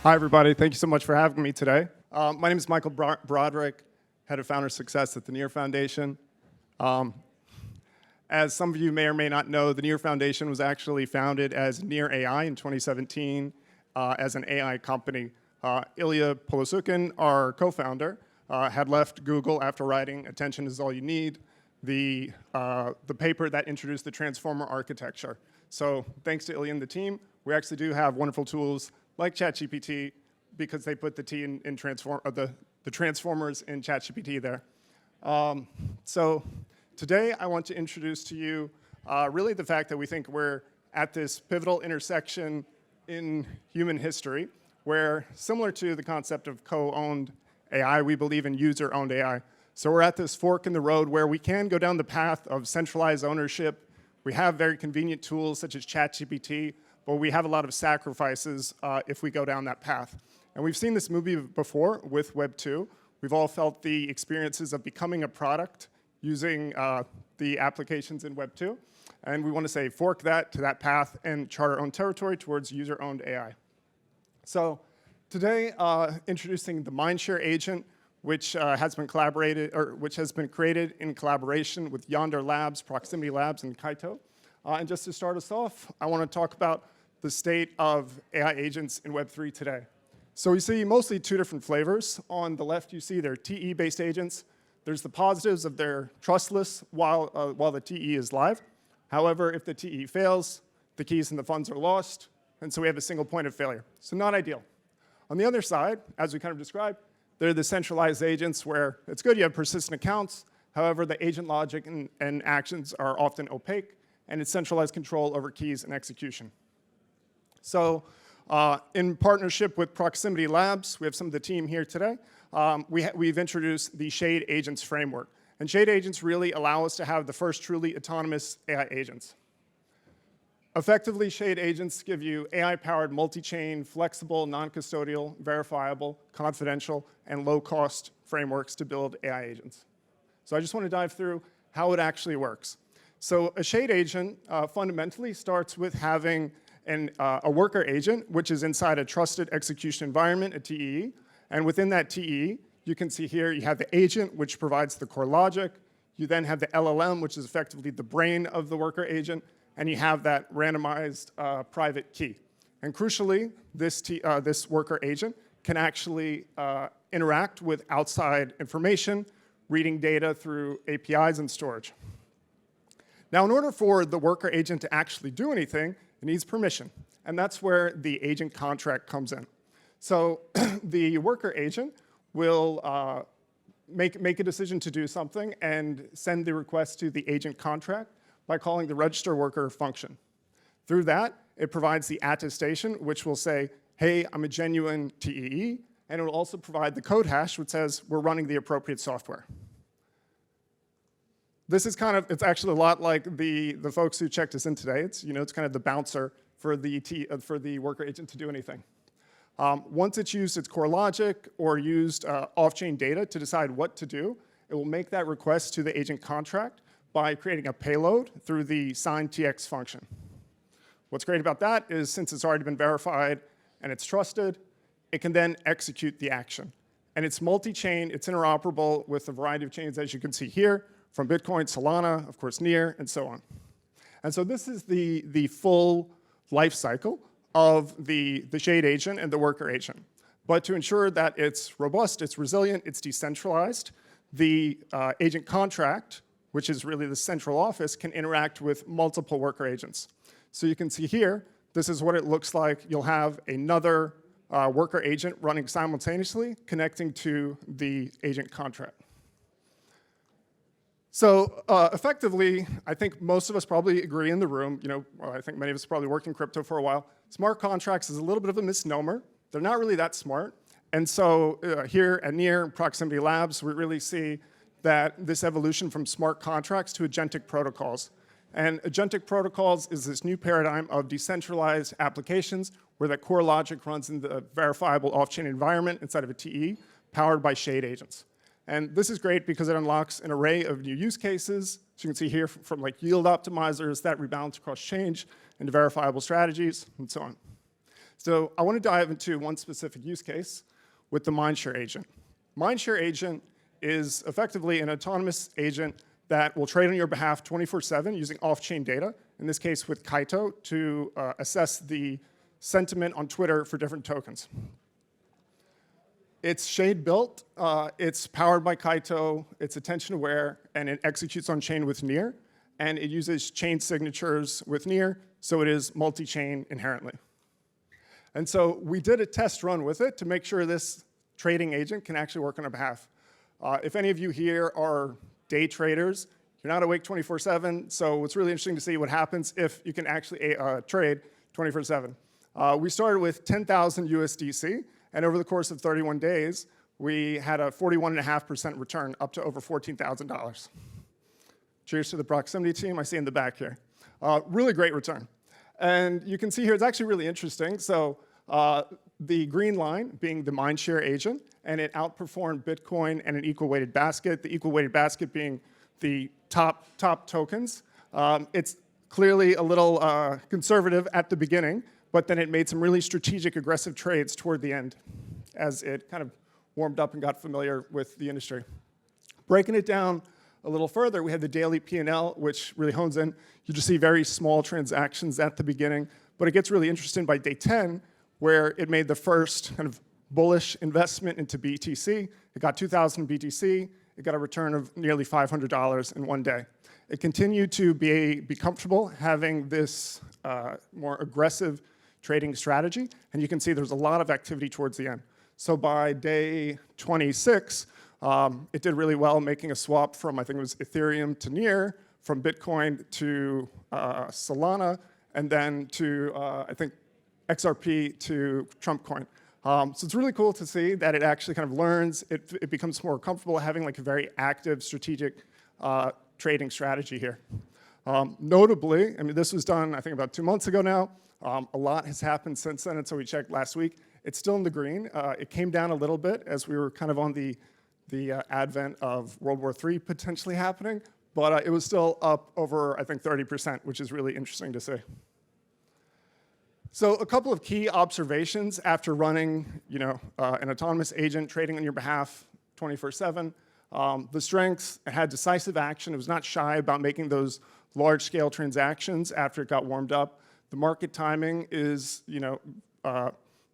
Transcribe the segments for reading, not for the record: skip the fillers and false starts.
Hi, everybody. Thank you so much for having me today. My name is Michael Broderick, Head of Founder Success at the Near Foundation. As some of you may or may not know, the Near Foundation was actually founded as Near AI in 2017 as an AI company. Ilya Polosukin, our co-founder, had left Google after writing Attention is All You Need, the paper that introduced the transformer architecture. So thanks to Ilya and the team, we actually do have wonderful tools like ChatGPT because they put the T in the transformers in ChatGPT there. So today I want to introduce to you really the fact that we think we're at this pivotal intersection in human history where, similar to the concept of co-owned AI, we believe in user-owned AI. So we're at this fork in the road where we can go down the path of centralized ownership. We have very convenient tools such as ChatGPT, but we have a lot of sacrifices if we go down that path. And we've seen this movie before with Web 2. We've all felt the experiences of becoming a product using the applications in Web 2. And we want to say fork that to that path and chart our own territory towards user-owned AI. So today, introducing the Mindshare agent, which has been created in collaboration with Yonder Labs, Proximity Labs, and Kaito. And just to start us off, I want to talk about the state of AI agents in Web3 today. So we see mostly two different flavors. On the left, you see their TE-based agents. There's the positives of they're trustless while the TE is live. However, if the TE fails, the keys and the funds are lost, and so we have a single point of failure. So not ideal. On the other side, as we kind of described, they're the centralized agents where it's good you have persistent accounts. However, the agent logic and actions are often opaque, and it's centralized control over keys and execution. So in partnership with Proximity Labs, we have some of the team here today. We've introduced the Shade Agents framework. And Shade Agents really allow us to have the first truly autonomous AI agents. Effectively, Shade Agents give you AI-powered, multi-chain, flexible, non-custodial, verifiable, confidential, and low-cost frameworks to build AI agents. So I just want to dive through how it actually works. So a Shade agent fundamentally starts with having a worker agent, which is inside a trusted execution environment, a TEE. And within that TEE, you can see here you have the agent, which provides the core logic. You then have the LLM, which is effectively the brain of the worker agent. And you have that randomized private key. And crucially, this worker agent can actually interact with outside information, reading data through APIs and storage. Now, in order for the worker agent to actually do anything, it needs permission. And that's where the agent contract comes in. So the worker agent will make a decision to do something and send the request to the agent contract by calling the register worker function. Through that, it provides the attestation, which will say, hey, I'm a genuine TEE, and it will also provide the code hash, which says we're running the appropriate software. This is it's actually a lot like the folks who checked us in today. It's kind of the bouncer for the worker agent to do anything. Once it's used its core logic or used off-chain data to decide what to do, it will make that request to the agent contract by creating a payload through the signTX function. What's great about that is since it's already been verified and it's trusted, it can then execute the action. And it's multi-chain, it's interoperable with a variety of chains, as you can see here, from Bitcoin, Solana, of course, Near, and so on. And so this is the full life cycle of the Shade agent and the worker agent. But to ensure that it's robust, it's resilient, it's decentralized, the agent contract, which is really the central office, can interact with multiple worker agents. So you can see here, this is what it looks like. You'll have another worker agent running simultaneously, connecting to the agent contract. So effectively, I think most of us probably agree in the room, I think many of us probably worked in crypto for a while. Smart contracts is a little bit of a misnomer. They're not really that smart. And so here at Near Proximity Labs, we really see that this evolution from smart contracts to agentic protocols. And agentic protocols is this new paradigm of decentralized applications where that core logic runs in the verifiable off-chain environment inside of a TE powered by Shade agents. And this is great because it unlocks an array of new use cases. So you can see here from yield optimizers that rebalance across change into verifiable strategies and so on. So I want to dive into one specific use case with the Mindshare agent. Mindshare agent is effectively an autonomous agent that will trade on your behalf 24/7 using off-chain data, in this case with Kaito, to assess the sentiment on Twitter for different tokens. It's shade built, it's powered by Kaito, it's attention aware, and it executes on chain with Near, and it uses chain signatures with Near, so it is multi-chain inherently. And so we did a test run with it to make sure this trading agent can actually work on our behalf. If any of you here are day traders, you're not awake 24/7, so it's really interesting to see what happens if you can actually trade 24/7. We started with 10,000 USDC, and over the course of 31 days, we had a 41.5% return up to over $14,000. Cheers to the proximity team I see in the back here. Really great return. And you can see here, it's actually really interesting. So the green line being the Mindshare agent, and it outperformed Bitcoin and an equal-weighted basket, the equal-weighted basket being the top tokens. It's clearly a little conservative at the beginning, but then it made some really strategic, aggressive trades toward the end as it kind of warmed up and got familiar with the industry. Breaking it down a little further, we had the daily P&L, which really hones in. You just see very small transactions at the beginning, but it gets really interesting by day 10, where it made the first kind of bullish investment into BTC. It got 2,000 BTC. It got a return of nearly $500 in one day. It continued to be comfortable having this more aggressive trading strategy, and you can see there's a lot of activity towards the end. So by day 26, it did really well, making a swap from, I think it was Ethereum to Near, from Bitcoin to Solana, and then to, I think, XRP to Trump coin. So it's really cool to see that it actually kind of learns, it becomes more comfortable having like a very active strategic trading strategy here. Notably, I mean, this was done, I think, about 2 months ago now. A lot has happened since then, and so we checked last week. It's still in the green. It came down a little bit as we were kind of on the advent of World War III potentially happening, but it was still up over, I think, 30%, which is really interesting to see. So a couple of key observations after running, an autonomous agent trading on your behalf 24/7. The strengths, it had decisive action. It was not shy about making those large-scale transactions after it got warmed up. The market timing is,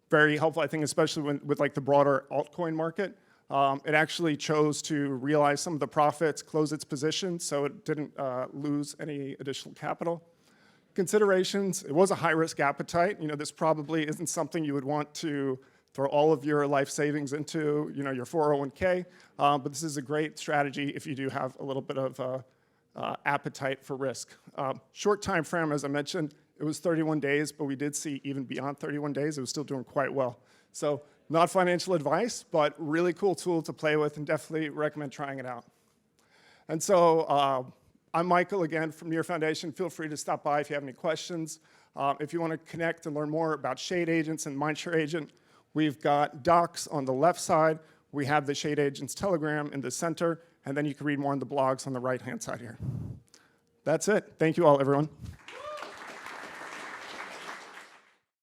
very helpful, I think, especially with like the broader altcoin market. It actually chose to realize some of the profits, close its position, so it didn't lose any additional capital. Considerations, it was a high-risk appetite. This probably isn't something you would want to throw all of your life savings into, your 401k, but this is a great strategy if you do have a little bit of appetite for risk. Short time frame, as I mentioned, it was 31 days, but we did see even beyond 31 days, it was still doing quite well. So not financial advice, but really cool tool to play with, and definitely recommend trying it out. And so I'm Michael, again, from Near Foundation. Feel free to stop by if you have any questions. If you want to connect and learn more about Shade Agents and Mindshare Agent, we've got docs on the left side. We have the Shade Agents Telegram in the center, and then you can read more on the blogs on the right-hand side here. That's it. Thank you all, everyone.